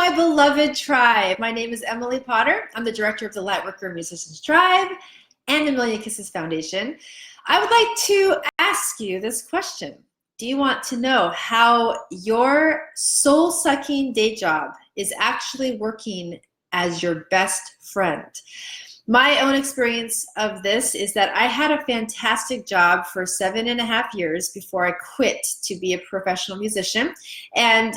my beloved tribe. My name is Emily Potter. I'm the director of the Lightworker Musicians Tribe and the Million Kisses Foundation. I would like to ask you this question. Do you want to know how your soul-sucking day job is actually working as your best friend? My own experience of this is that I had a fantastic job for 7.5 years before I quit to be a professional musician. And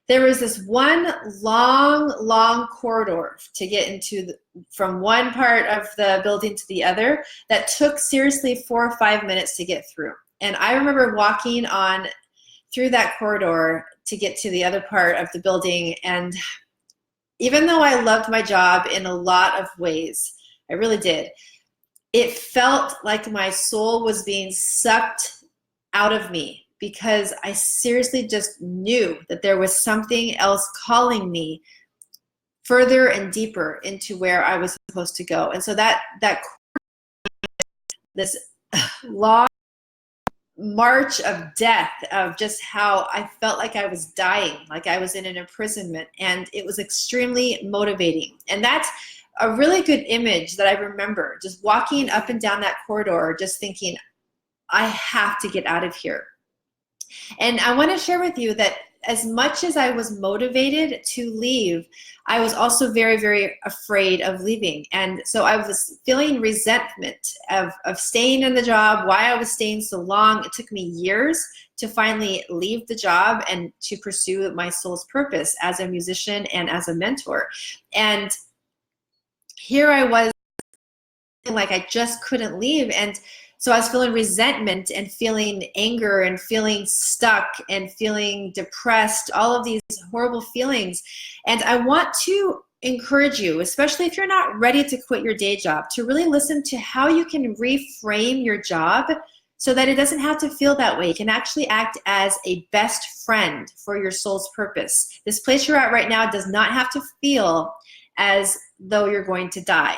there was this one long corridor to get into from one part of the building to the other that took seriously 4 or 5 minutes to get through. And I remember walking on through that corridor to get to the other part of the building. And even though I loved my job in a lot of ways, I really did, it felt like my soul was being sucked out of me, because I seriously just knew that there was something else calling me further and deeper into where I was supposed to go. And so that this long march of death, of just how I felt like I was dying, like I was in an imprisonment, and it was extremely motivating. And that's a really good image that I remember, just walking up and down that corridor, just thinking, I have to get out of here. And I want to share with you that as much as I was motivated to leave, I was also very afraid of leaving. And so I was feeling resentment of staying in the job, why I was staying so long. It took me years to finally leave the job and to pursue my soul's purpose as a musician and as a mentor. And here I was, like I just couldn't leave. And so I was feeling resentment and feeling anger and feeling stuck and feeling depressed, all of these horrible feelings. And I want to encourage you, especially if you're not ready to quit your day job, to really listen to how you can reframe your job so that it doesn't have to feel that way. You can actually act as a best friend for your soul's purpose. This place you're at right now does not have to feel as though you're going to die.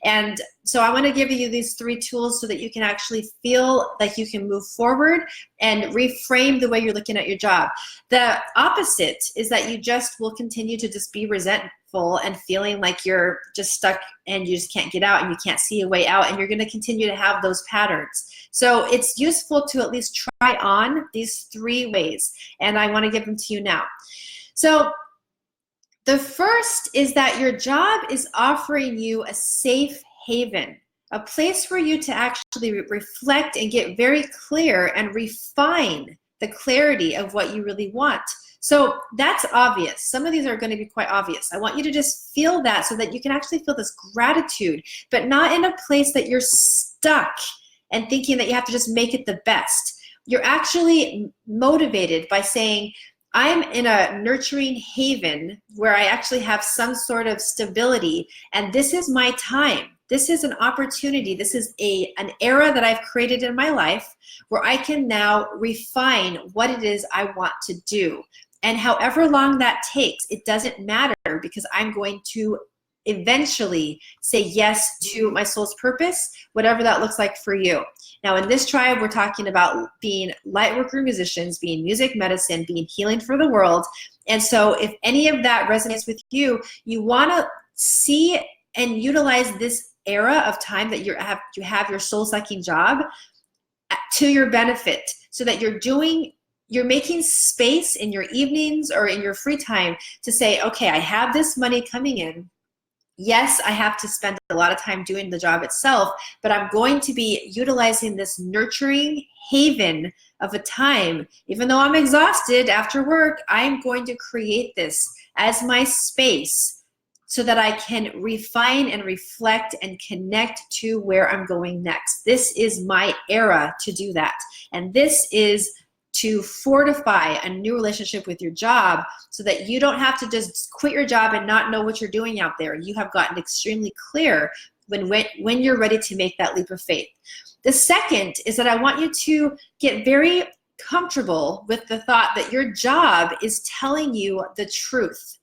And so I want to give you these 3 tools so that you can actually feel like you can move forward and reframe the way you're looking at your job. The opposite is that you just will continue to just be resentful and feeling like you're just stuck and you just can't get out and you can't see a way out, and you're going to continue to have those patterns. So it's useful to at least try on these 3 ways, and I want to give them to you now. So the first is that your job is offering you a safe haven, a place for you to actually reflect and get very clear and refine the clarity of what you really want. So that's obvious. Some of these are going to be quite obvious. I want you to just feel that so that you can actually feel this gratitude, but not in a place that you're stuck and thinking that you have to just make it the best. You're actually motivated by saying, I'm in a nurturing haven where I actually have some sort of stability, and this is my time. This is an opportunity. This is an era that I've created in my life where I can now refine what it is I want to do. And however long that takes, it doesn't matter, because I'm going to eventually say yes to my soul's purpose, whatever that looks like for you. Now in this tribe, we're talking about being lightworker musicians, being music medicine, being healing for the world. And so if any of that resonates with you, you want to see and utilize this era of time that you have your soul-sucking job to your benefit, so that you're making space in your evenings or in your free time to say, okay, I have this money coming in. Yes, I have to spend a lot of time doing the job itself, but I'm going to be utilizing this nurturing haven of a time. Even though I'm exhausted after work, I'm going to create this as my space so that I can refine and reflect and connect to where I'm going next. This is my era to do that. And this is to fortify a new relationship with your job so that you don't have to just quit your job and not know what you're doing out there. You have gotten extremely clear when you're ready to make that leap of faith. The second is that I want you to get very comfortable with the thought that your job is telling you the truth.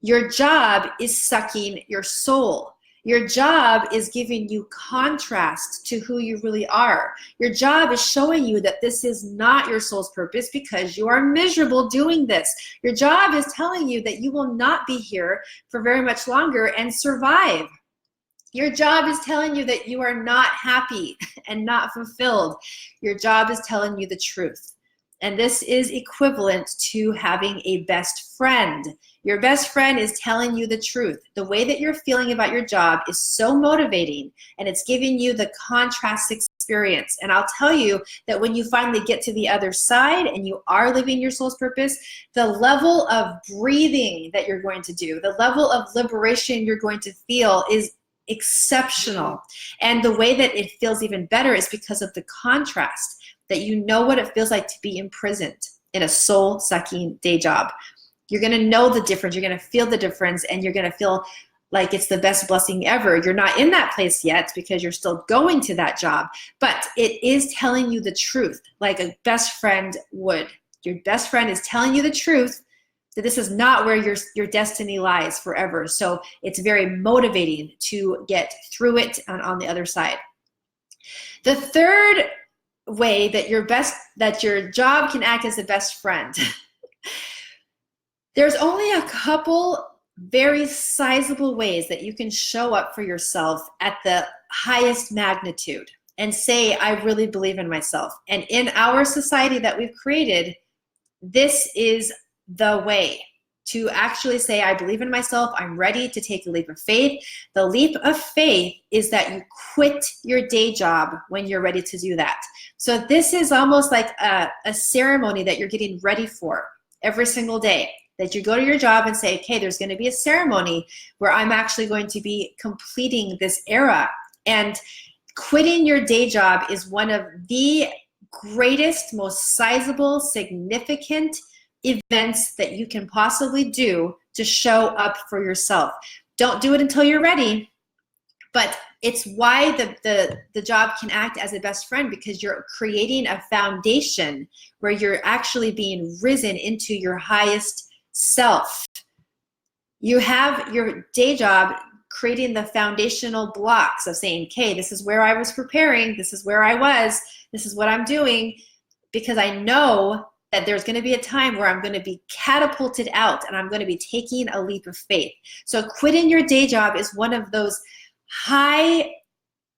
Your job is sucking your soul. Your job is giving you contrast to who you really are. Your job is showing you that this is not your soul's purpose because you are miserable doing this. Your job is telling you that you will not be here for very much longer and survive. Your job is telling you that you are not happy and not fulfilled. Your job is telling you the truth. And this is equivalent to having a best friend. Your best friend is telling you the truth. The way that you're feeling about your job is so motivating, and it's giving you the contrast experience. And I'll tell you that when you finally get to the other side and you are living your soul's purpose, the level of breathing that you're going to do, the level of liberation you're going to feel is exceptional. And the way that it feels even better is because of the contrast, that you know what it feels like to be imprisoned in a soul-sucking day job. You're going to know the difference. You're going to feel the difference, and you're going to feel like it's the best blessing ever. You're not in that place yet because you're still going to that job, but it is telling you the truth like a best friend would. Your best friend is telling you the truth, that this is not where your destiny lies forever. So it's very motivating to get through it on the other side. The third way that your job can act as a best friend. There's only a couple very sizable ways that you can show up for yourself at the highest magnitude and say, I really believe in myself. And in our society that we've created, this is the way to actually say, I believe in myself, I'm ready to take a leap of faith. The leap of faith is that you quit your day job when you're ready to do that. So this is almost like a ceremony that you're getting ready for every single day, that you go to your job and say, okay, there's going to be a ceremony where I'm actually going to be completing this era. And quitting your day job is one of the greatest, most sizable, significant events that you can possibly do to show up for yourself. Don't do it until you're ready, but it's why the job can act as a best friend, because you're creating a foundation where you're actually being risen into your highest self. You have your day job creating the foundational blocks of saying, okay, this is where I was preparing, this is where I was, this is what I'm doing, because I know that there's going to be a time where I'm going to be catapulted out and I'm going to be taking a leap of faith. So quitting your day job is one of those high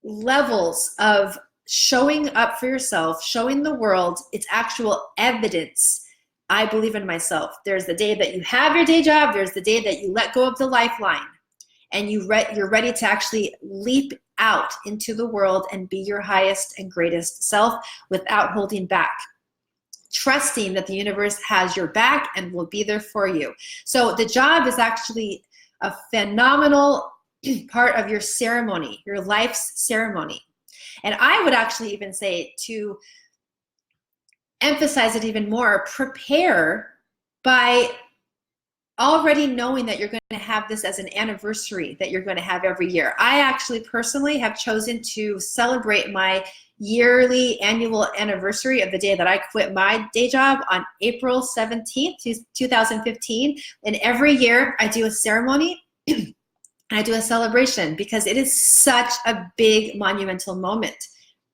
levels of showing up for yourself, showing the world its actual evidence. I believe in myself. There's the day that you have your day job. There's the day that you let go of the lifeline and you're ready to actually leap out into the world and be your highest and greatest self without holding back, trusting that the universe has your back and will be there for you. So the job is actually a phenomenal part of your ceremony, your life's ceremony. And I would actually even say, to emphasize it even more, prepare by already knowing that you're going to have this as an anniversary that you're going to have every year. I actually personally have chosen to celebrate my yearly annual anniversary of the day that I quit my day job on April 17th, 2015. And every year I do a ceremony and I do a celebration because it is such a big monumental moment.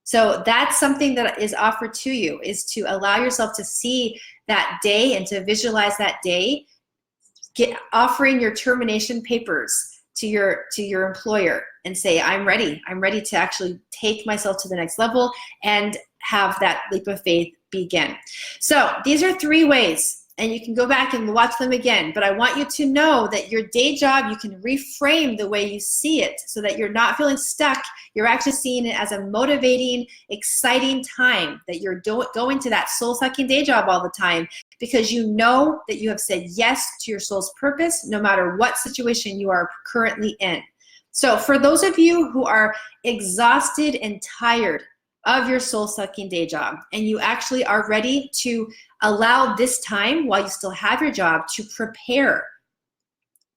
So that's something that is offered to you, is to allow yourself to see that day and to visualize that day, offering your termination papers to your employer and say, I'm ready to actually take myself to the next level and have that leap of faith begin. So these are 3 ways, and you can go back and watch them again, but I want you to know that your day job, you can reframe the way you see it so that you're not feeling stuck. You're actually seeing it as a motivating, exciting time, that you're going to that soul-sucking day job all the time because you know that you have said yes to your soul's purpose no matter what situation you are currently in. So for those of you who are exhausted and tired of your soul-sucking day job, and you actually are ready to allow this time while you still have your job to prepare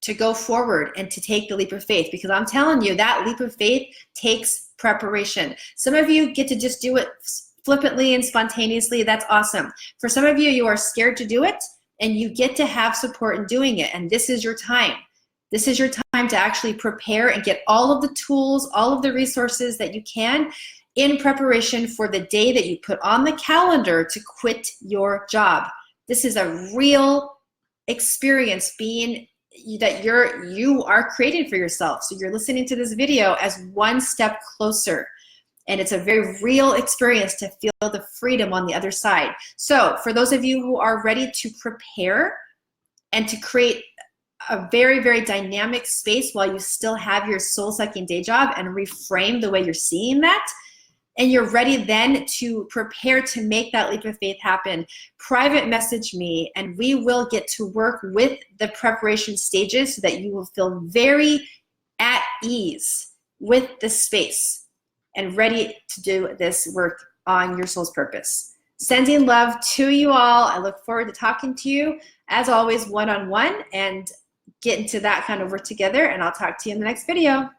to go forward and to take the leap of faith, because I'm telling you, that leap of faith takes preparation. Some of you get to just do it flippantly and spontaneously. That's awesome. For some of you, you are scared to do it, and you get to have support in doing it, and this is your time. This is your time to actually prepare and get all of the tools, all of the resources that you can in preparation for the day that you put on the calendar to quit your job. This is a real experience being that you are creating for yourself. So you're listening to this video as one step closer. And it's a very real experience to feel the freedom on the other side. So for those of you who are ready to prepare and to create a very, very dynamic space while you still have your soul-sucking day job and reframe the way you're seeing that, and you're ready then to prepare to make that leap of faith happen, private message me and we will get to work with the preparation stages so that you will feel very at ease with the space and ready to do this work on your soul's purpose. Sending love to you all. I look forward to talking to you, as always, one-on-one and get into that kind of work together, and I'll talk to you in the next video.